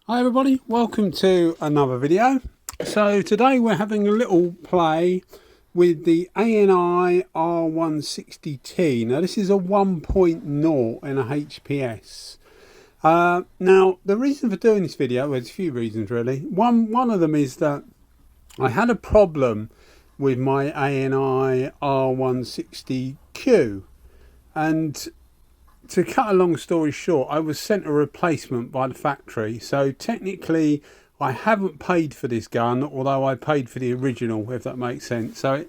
Hi everybody, welcome to another video. So today we're having a little play with the ANI R160T. Now this is a 1.0 in a HPS. Now the reason for doing this video, well, there's a few reasons really. One of them is that I had a problem with my ANI R160Q, and to cut a long story short, I was sent a replacement by the factory. So technically I haven't paid for this gun, although I paid for the original, if that makes sense. So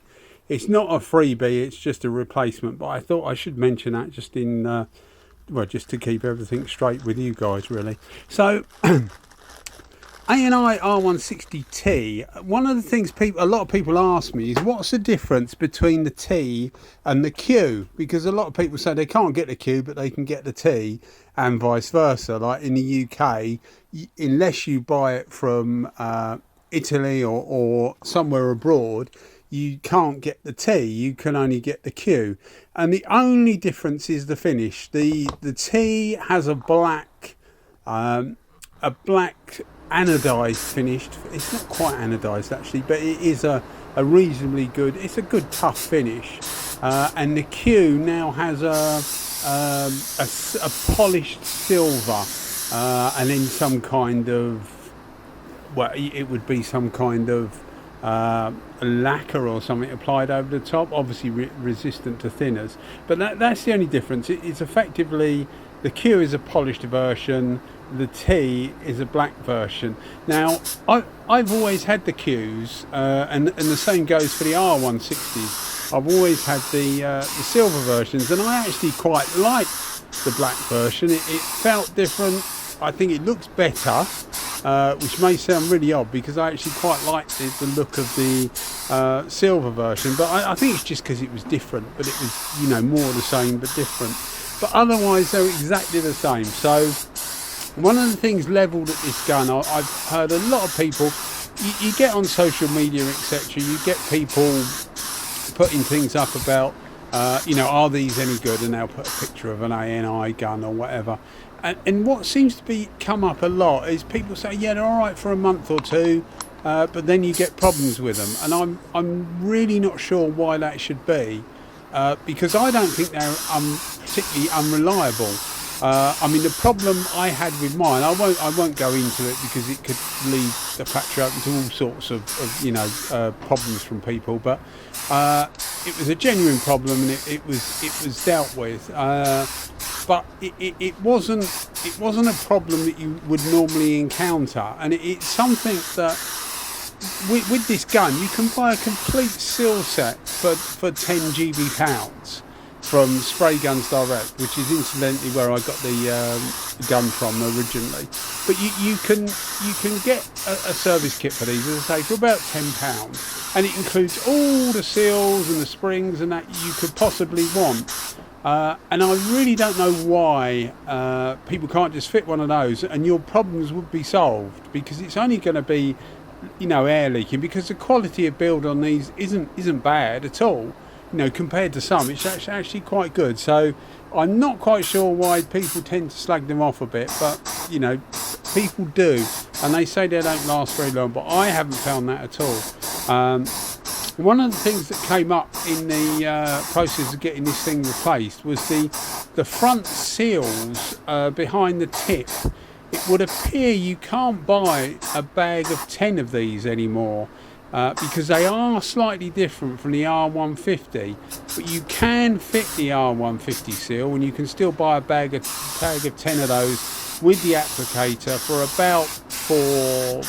it's not a freebie, it's just a replacement. But I thought I should mention that just in well, just to keep everything straight with you guys really. So ANI R160T, one of the things a lot of people ask me is what's the difference between the T and the Q? Because a lot of people say they can't get the Q but they can get the T, and vice versa. Like in the UK, unless you buy it from Italy or somewhere abroad, you can't get the T, you can only get the Q. And the only difference is the finish. The T has a black anodized finished. It's not quite anodized actually, but it is a reasonably good, it's a good tough finish. And the Q now has a polished silver and then some kind of, well, it would be some kind of lacquer or something applied over the top, obviously resistant to thinners. But that's the only difference. It's effectively, the Q is a polished version, the T is a black version. Now I've always had the Qs, and the same goes for the R160s. I've always had the silver versions, and I actually quite liked the black version. It felt different. I think it looks better, which may sound really odd because I actually quite liked the look of the silver version, but I think it's just because it was different, but it was, you know, more the same but different. But otherwise they're exactly the same. So one of the things levelled at this gun, I've heard a lot of people, you get on social media etc, you get people putting things up about you know, are these any good, and they'll put a picture of an ANI gun or whatever, and what seems to be come up a lot is people say, yeah, they're alright for a month or two, but then you get problems with them, and I'm really not sure why that should be, because I don't think they're particularly unreliable. I mean, the problem I had with mine, I won't go into it because it could leave the factory open to all sorts of you know, problems from people. But it was a genuine problem, and it was dealt with. But it wasn't a problem that you would normally encounter, and it's something that with this gun you can buy a complete seal set for 10 GB pounds. From Spray Guns Direct, which is incidentally where I got the gun from originally. But you can get a service kit for these, as I say, for about £10, and it includes all the seals and the springs and that you could possibly want. And I really don't know why people can't just fit one of those and your problems would be solved, because it's only going to be, you know, air leaking, because the quality of build on these isn't bad at all. You know, compared to some, it's actually quite good. So I'm not quite sure why people tend to slag them off a bit, but you know, people do, and they say they don't last very long, but I haven't found that at all. One of the things that came up in the process of getting this thing replaced was the front seals behind the tip. It would appear you can't buy a bag of 10 of these anymore. Because they are slightly different from the R150, but you can fit the R150 seal, and you can still buy a bag of 10 of those with the applicator for about 4.5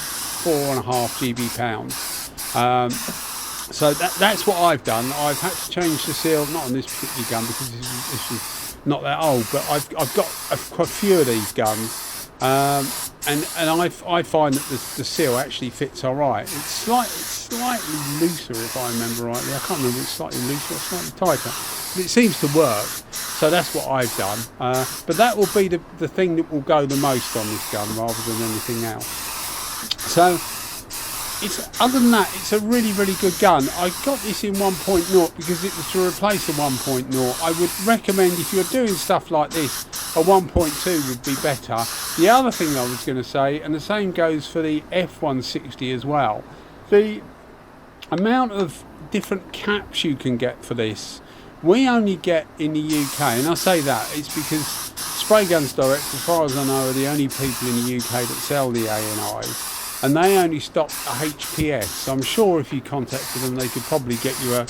GB pounds. So that's what I've done. I've had to change the seal, not on this particular gun because this is not that old, but I've got quite a few of these guns. And I find that the seal actually fits all right. It's slightly looser, if I remember rightly. I can't remember if it's slightly looser or slightly tighter, but it seems to work. So that's what I've done. But that will be the thing that will go the most on this gun rather than anything else. So it's other than that, it's a really good gun. I got this in 1.0 because it was to replace a 1.0. I would recommend, if you're doing stuff like this, a 1.2 would be better. The other thing I was going to say, and the same goes for the F160 as well, the amount of different caps you can get for this, we only get in the UK, and I say that it's because Spray Guns Direct, as far as I know, are the only people in the UK that sell the ANIs. And they only stock a HPS. So I'm sure if you contacted them, they could probably get you a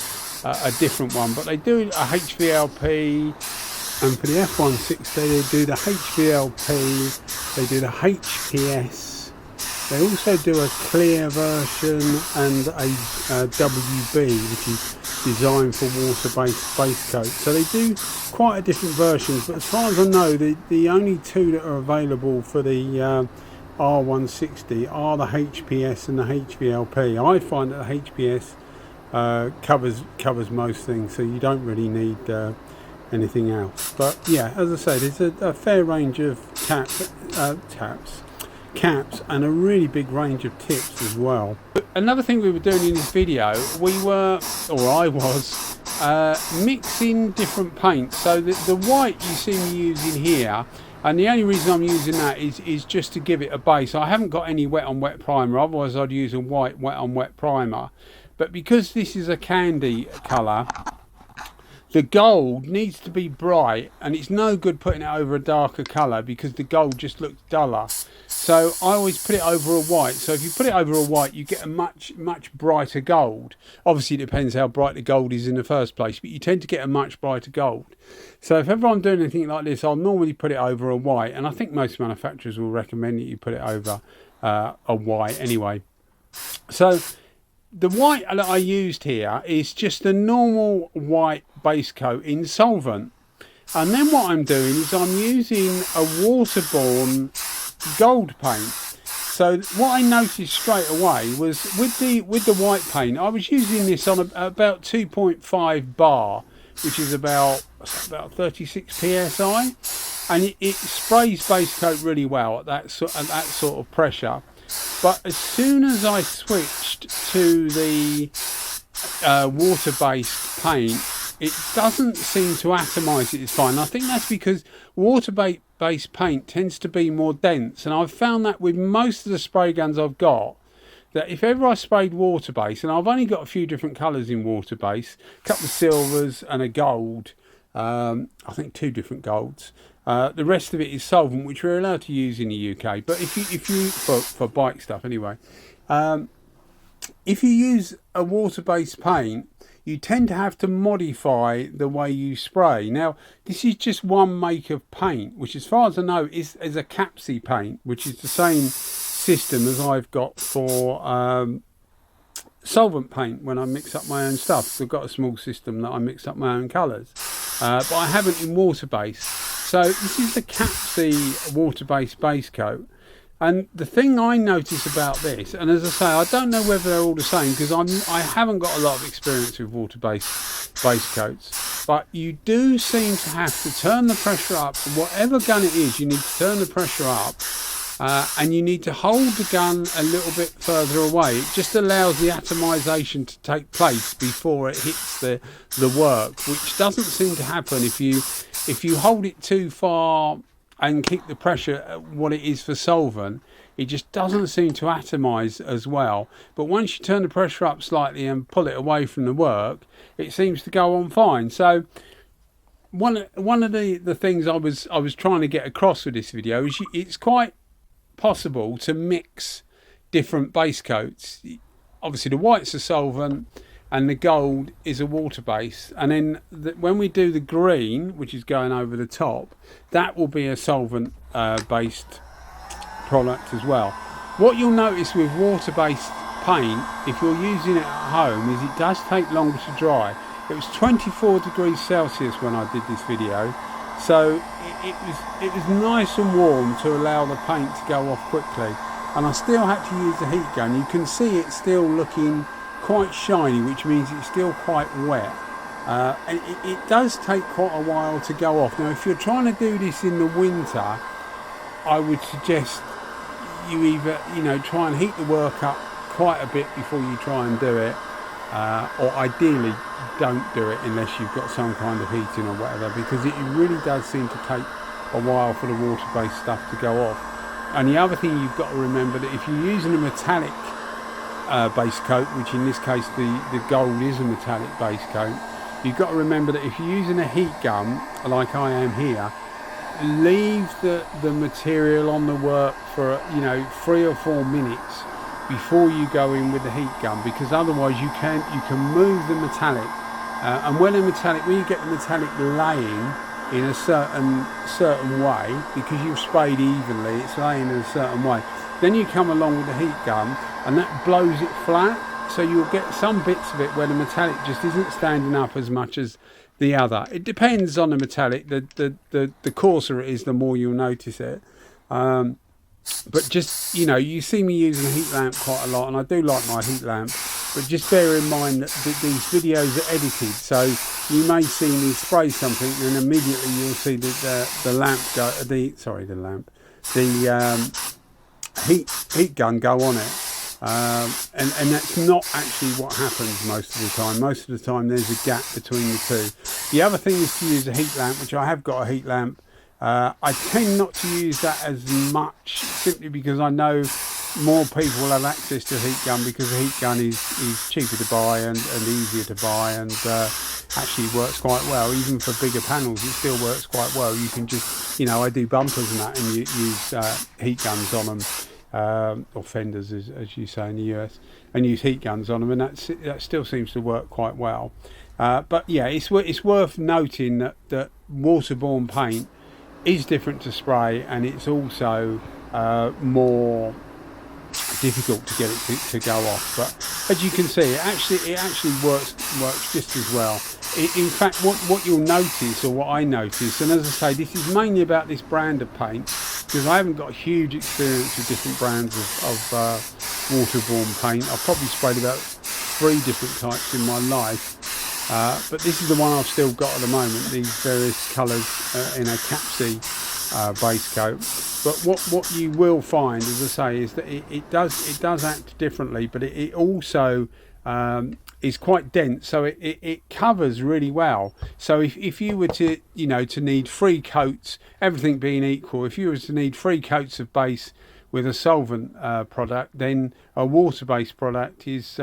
different one. But they do a HVLP, and for the F160, they do the HVLP, they do the HPS. They also do a clear version and a WB, which is designed for water-based base coat. So they do quite a different versions. But as far as I know, the only two that are available for the R160 are the HPS and the HVLP. I find that the HPS covers most things, so you don't really need anything else. But yeah, as I said, there's a fair range of caps, and a really big range of tips as well. Another thing we were doing in this video, I was mixing different paints. So the white you see me using here, and the only reason I'm using that is just to give it a base. I haven't got any wet on wet primer, otherwise I'd use a white wet on wet primer. But because this is a candy colour, the gold needs to be bright, and it's no good putting it over a darker colour because the gold just looks duller. So I always put it over a white. So if you put it over a white, you get a much brighter gold. Obviously it depends how bright the gold is in the first place, but you tend to get a much brighter gold. So if ever I'm doing anything like this, I'll normally put it over a white, and I think most manufacturers will recommend that you put it over a white anyway. So the white that I used here is just a normal white base coat in solvent. And then what I'm doing is I'm using a Waterbourn gold paint. So what I noticed straight away was with the white paint, I was using this on about 2.5 bar, which is about 36 psi, and it sprays base coat really well at that sort of pressure. But as soon as I switched to the water-based paint, it doesn't seem to atomise it as fine. I think that's because water-based paint tends to be more dense, and I've found that with most of the spray guns I've got, that if ever I sprayed water-based, and I've only got a few different colours in water-based, a couple of silvers and a gold, I think 2 different golds. The rest of it is solvent, which we're allowed to use in the UK. But if you for bike stuff anyway, if you use a water-based paint, you tend to have to modify the way you spray. Now, this is just one make of paint, which as far as I know is a Capsi paint, which is the same system as I've got for solvent paint when I mix up my own stuff. So I've got a small system that I mix up my own colours, but I haven't in water-based. So this is the Capsi water-based base coat. And the thing I notice about this, and as I say, I don't know whether they're all the same because I haven't got a lot of experience with water-based base coats, but you do seem to have to turn the pressure up. Whatever gun it is, you need to turn the pressure up, and you need to hold the gun a little bit further away. It just allows the atomisation to take place before it hits the work, which doesn't seem to happen if you hold it too far and keep the pressure at what it is for solvent. It just doesn't seem to atomise as well. But once you turn the pressure up slightly and pull it away from the work, it seems to go on fine. So one of the things I was trying to get across with this video is it's quite possible to mix different base coats. Obviously the white's a solvent and the gold is a water base, and then when we do the green, which is going over the top, that will be a solvent based product as well. What you'll notice with water based paint, if you're using it at home, is it does take longer to dry. It was 24 degrees Celsius when I did this video, so it was nice and warm to allow the paint to go off quickly, and I still had to use the heat gun. You can see it's still looking quite shiny, which means it's still quite wet, and it does take quite a while to go off. Now if you're trying to do this in the winter, I would suggest you either try and heat the work up quite a bit before you try and do it, or ideally don't do it unless you've got some kind of heating or whatever, because it really does seem to take a while for the water-based stuff to go off. And the other thing you've got to remember, that if you're using a metallic base coat, which in this case the gold is a metallic base coat, you've got to remember that if you're using a heat gun like I am here, leave the material on the work for 3 or 4 minutes before you go in with the heat gun, because otherwise you can move the metallic, and when you get the metallic laying in a certain way, because you've sprayed evenly, it's laying in a certain way, then you come along with the heat gun and that blows it flat, so you'll get some bits of it where the metallic just isn't standing up as much as the other. It depends on the metallic. The coarser it is, the more you'll notice it. But just, you see me using a heat lamp quite a lot, and I do like my heat lamp, but just bear in mind that these videos are edited, so you may see me spray something and immediately you'll see the heat gun go on it. And that's not actually what happens most of the time. Most of the time there's a gap between the two. The other thing is to use a heat lamp, which I have got a heat lamp. I tend not to use that as much, simply because I know more people will have access to a heat gun, because a heat gun is cheaper to buy and easier to buy, and actually works quite well. Even for bigger panels, it still works quite well. You can just, I do bumpers and that, and you use heat guns on them. Or fenders, as you say in the US, and use heat guns on them, and that still seems to work quite well. But yeah, it's worth noting that waterborne paint is different to spray, and it's also more difficult to get it to go off. But as you can see, it actually works just as well. In fact, what you'll notice, or what I notice, and as I say, this is mainly about this brand of paint, because I haven't got a huge experience with different brands of waterborne paint. I've probably sprayed about 3 different types in my life, but this is the one I've still got at the moment, these various colours in a Capsi base coat. But what you will find, as I say, is that it does act differently, but it also is quite dense, so it covers really well. So if you were to need 3 coats, everything being equal, if you were to need 3 coats of base with a solvent product, then a water-based product is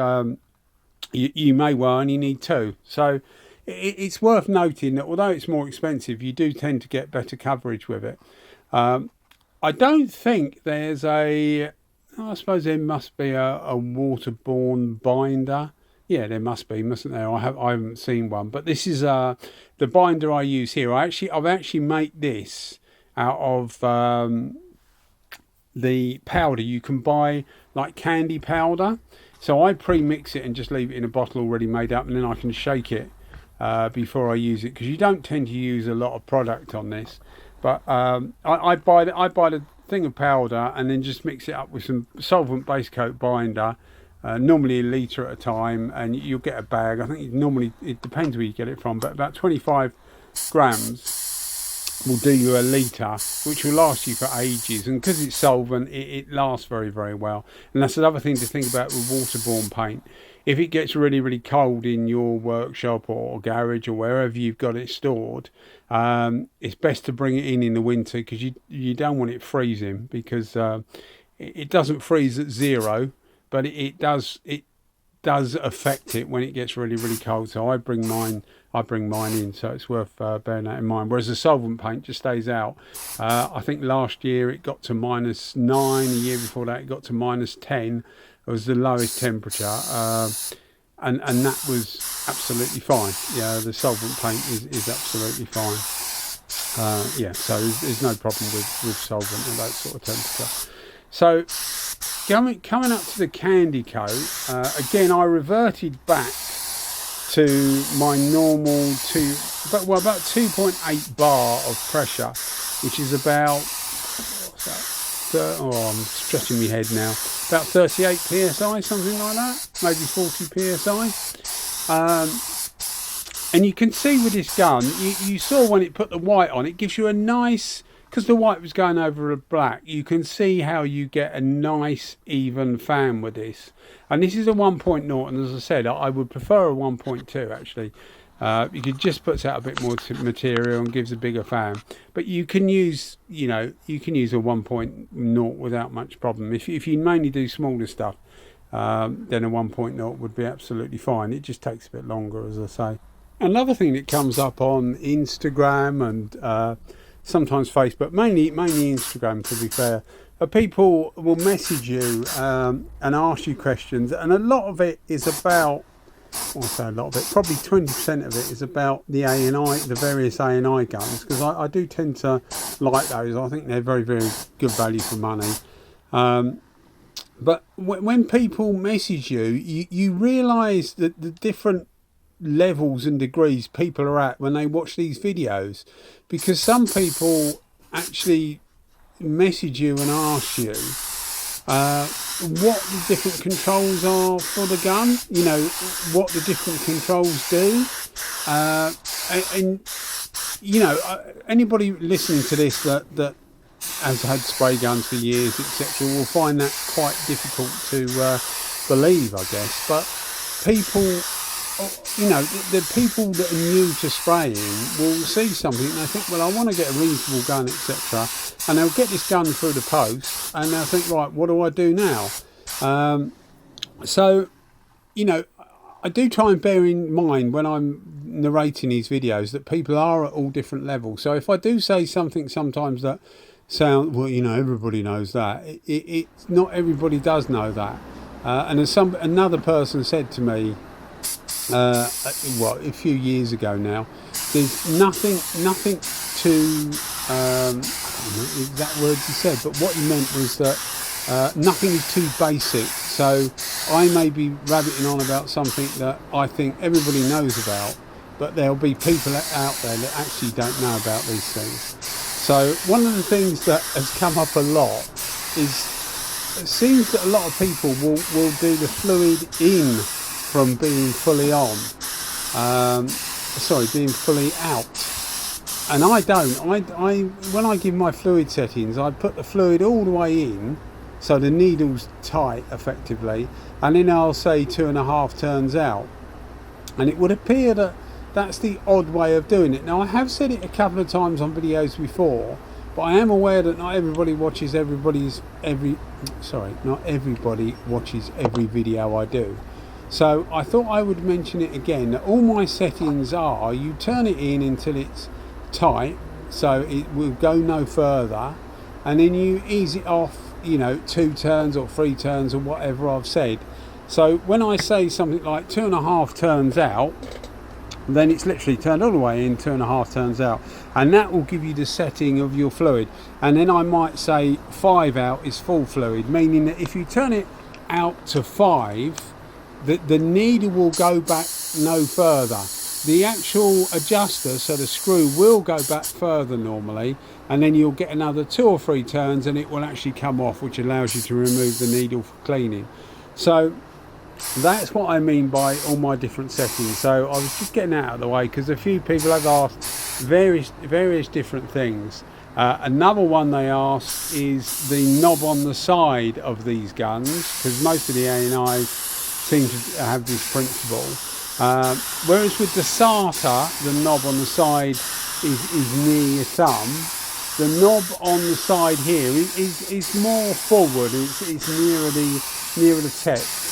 you may well only need 2. So it's worth noting that although it's more expensive, you do tend to get better coverage with it. I don't think there's I suppose there must be a waterborne binder. Yeah, there must be, mustn't there? I haven't seen one, but this is the binder I use here. I've actually made this out of the powder. You can buy like candy powder, so I pre-mix it and just leave it in a bottle already made up, and then I can shake it before I use it, because you don't tend to use a lot of product on this. But I buy the thing of powder and then just mix it up with some solvent base coat binder. Normally a litre at a time, and you'll get a bag. I think it depends where you get it from, but about 25 grams will do you a litre, which will last you for ages. And because it's solvent, it lasts very, very well. And that's another thing to think about with waterborne paint. If it gets really, really cold in your workshop or garage or wherever you've got it stored, it's best to bring it in the winter, because you don't want it freezing, because it doesn't freeze at 0. But it does affect it when it gets really, really cold. So I bring mine in, so it's worth bearing that in mind. Whereas the solvent paint just stays out. I think last year it got to -9. The year before that it got to -10. It was the lowest temperature, and that was absolutely fine. Yeah, the solvent paint is absolutely fine. Yeah, so there's no problem with solvent at that sort of temperature. So coming up to the candy coat, again I reverted back to my normal about 2.8 bar of pressure, which is about, I'm stretching my head now, about 38 psi, something like that, maybe 40 psi. And you can see with this gun, you saw when it put the white on, it gives you a nice because the white was going over the black, you can see how you get a nice even fan with this. And this is a 1.0, and as I said, I would prefer a 1.2 actually. It just puts out a bit more material and gives a bigger fan. But you can use, you can use a 1.0 without much problem. If you mainly do smaller stuff, then a 1.0 would be absolutely fine. It just takes a bit longer, as I say. Another thing that comes up on Instagram and sometimes Facebook, mainly Instagram to be fair, people will message you and ask you questions, and a lot of it is about, well, I say a lot of it, probably 20% of it is about the ANI, the various ANI guns, because I do tend to like those. I think they're very, very good value for money. But when people message you, you realise that the different levels and degrees people are at when they watch these videos, because some people actually message you and ask you what the different controls are for the gun, what the different controls do, and anybody listening to this that has had spray guns for years, etc., will find that quite difficult to believe, I guess. But people, the people that are new to spraying will see something and they think, well, I want to get a reasonable gun, etc., and they'll get this gun through the post and they'll think, right, what do I do now? So I do try and bear in mind when I'm narrating these videos that people are at all different levels. So if I do say something sometimes that sound, well, everybody knows that, it's not everybody does know that. And as another person said to me, a few years ago now, there's nothing to, I don't know the exact words he said, but what he meant was that nothing is too basic. So I may be rabbiting on about something that I think everybody knows about, but there'll be people out there that actually don't know about these things. So one of the things that has come up a lot is, it seems that a lot of people will do the fluid in from being fully on, being fully out. And I don't. I when I give my fluid settings, I put the fluid all the way in, so the needle's tight effectively, and then I'll say 2.5 turns out. And it would appear that that's the odd way of doing it. Now, I have said it a couple of times on videos before, but I am aware that not everybody watches every video I do. So I thought I would mention it again, that all my settings are, you turn it in until it's tight, so it will go no further, and then you ease it off, 2 turns or 3 turns or whatever I've said. So when I say something like 2.5 turns out, then it's literally turned all the way in, 2.5 turns out, and that will give you the setting of your fluid. And then I might say 5 out is full fluid, meaning that if you turn it out to 5, the needle will go back no further. The actual adjuster, so the screw, will go back further normally, and then you'll get another 2 or 3 turns and it will actually come off, which allows you to remove the needle for cleaning. So that's what I mean by all my different settings. So I was just getting that out of the way because a few people have asked various different things. Another one they asked is the knob on the side of these guns, because most of the ANIs seem to have this principle. Whereas with the SATA, the knob on the side is near your thumb. The knob on the side here is more forward. It's nearer the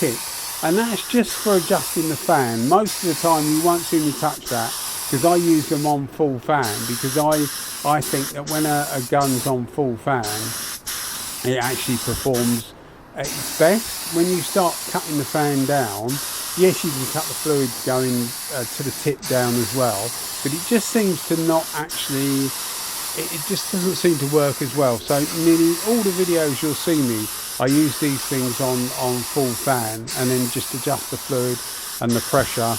tip, and that's just for adjusting the fan. Most of the time you won't see me touch that, because I use them on full fan, because I think that when a gun's on full fan, it actually performs at its best. When you start cutting the fan down, yes, you can cut the fluid going to the tip down as well, but it just seems to not actually, it just doesn't seem to work as well. So nearly all the videos you'll see me, I use these things on full fan, and then just adjust the fluid and the pressure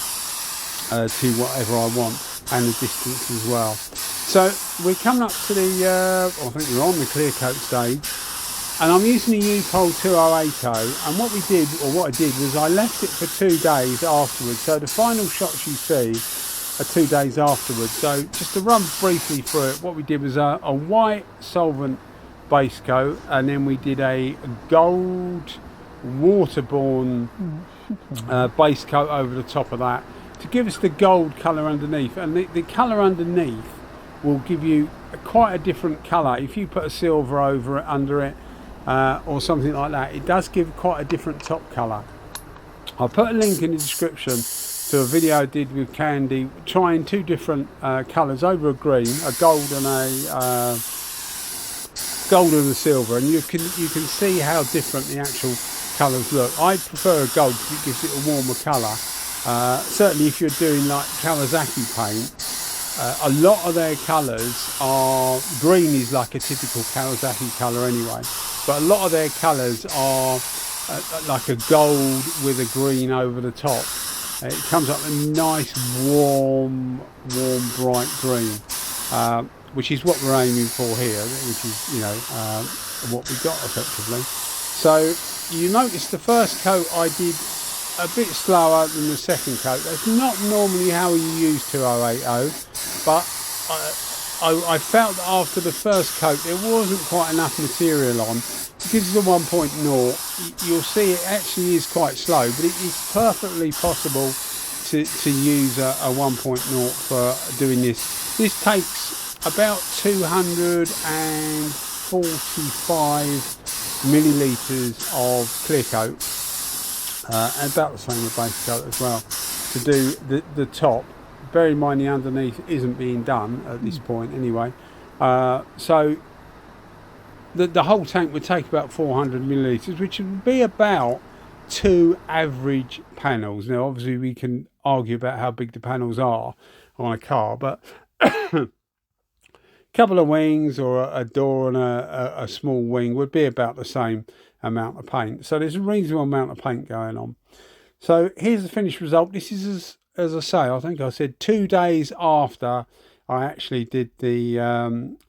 to whatever I want, and the distance as well. So we're coming up to the, I think we're on the clear coat stage, and I'm using the U-Pole 2080, and what I did was I left it for 2 days afterwards. So the final shots you see 2 days afterwards. So just to run briefly through it, what we did was a white solvent base coat, and then we did a gold Waterbourn base coat over the top of that to give us the gold colour underneath. And the colour underneath will give you quite a different colour. If you put a silver over it, under it, or something like that, it does give quite a different top colour. I'll put a link in the description to a video I did with Candy, trying 2 different colours over a green, a gold and a silver, and you can see how different the actual colours look. I prefer a gold because it gives it a warmer colour. Certainly if you're doing like Kawasaki paint, a lot of their colours are, green is like a typical Kawasaki colour anyway, but a lot of their colours are like a gold with a green over the top. It comes up a nice warm bright green, which is what we're aiming for here, which is, you know, what we got effectively. So you notice the first coat I did a bit slower than the second coat. That's not normally how you use 2080, but I felt that after the first coat there wasn't quite enough material on. Because it's a 1.0, you'll see it actually is quite slow, but it is perfectly possible to use a 1.0 for doing this. This takes about 245 millilitres of clear coat, and about the same with base coat as well, to do the top. Bear in mind the underneath isn't being done at this point anyway. So the whole tank would take about 400 millilitres, which would be about 2 average panels. Now obviously we can argue about how big the panels are on a car, but a couple of wings or a door and a small wing would be about the same amount of paint. So there's a reasonable amount of paint going on. So here's the finished result. This is, as I say, I think I said 2 days after I actually did the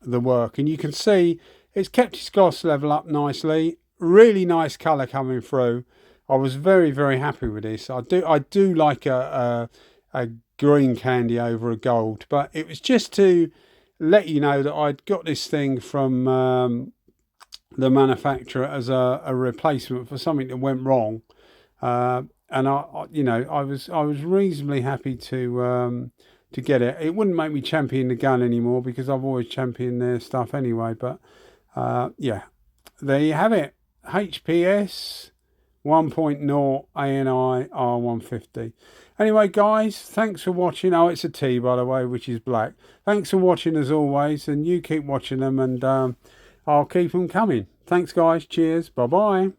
work, and you can see it's kept its gloss level up nicely. Really nice colour coming through. I was very, very happy with this. I do like a green candy over a gold, but it was just to let you know that I'd got this thing from the manufacturer as a replacement for something that went wrong, and I was reasonably happy to get it. It wouldn't make me champion the gun anymore because I've always championed their stuff anyway, but yeah, there you have it. HPS 1.0 ANI R150. Anyway guys, thanks for watching. Oh, it's a T by the way, which is black. Thanks for watching as always, and you keep watching them, and I'll keep them coming. Thanks guys, cheers, bye bye.